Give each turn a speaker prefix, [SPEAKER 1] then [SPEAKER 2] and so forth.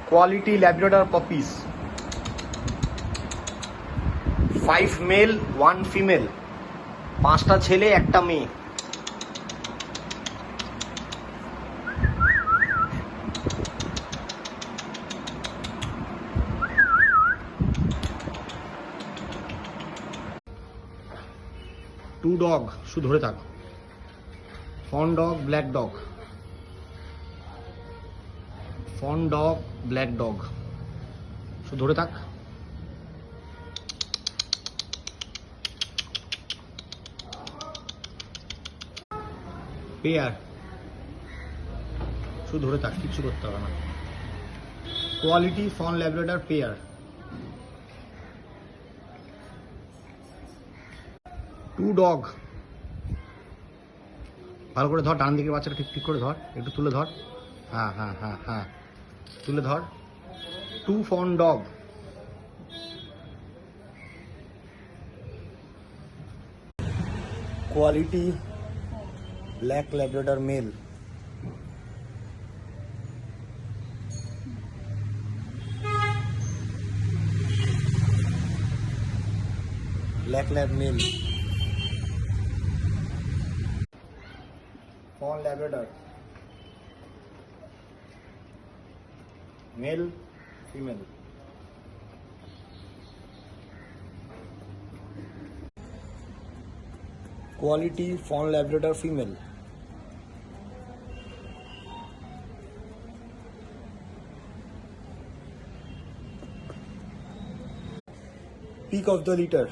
[SPEAKER 1] Quality Labrador puppies, 5 male 1 female, 5টা ছেলে 1টা মেয়ে। টু ডগ, শুধু ধরে থাক। Fawn dog, black dog, fawn dog, black dog, শুধু ধরে থাক। পেয়ার, শুধু ধরে থাক, কিচ্ছু করতে হবে না। Quality fawn Labrador pair. Two dog, ভালো করে ধর, ডান দিকের বাচ্চাটা ঠিক ঠিক করে ধর, একটু তুলে ধর। হ্যাঁ হ্যাঁ হ্যাঁ হ্যাঁ, তুলে ধর। Two fawn dog. Quality black Labrador male. Black lab male. Fawn Labrador male female. Quality fawn Labrador female. Pick of the litre.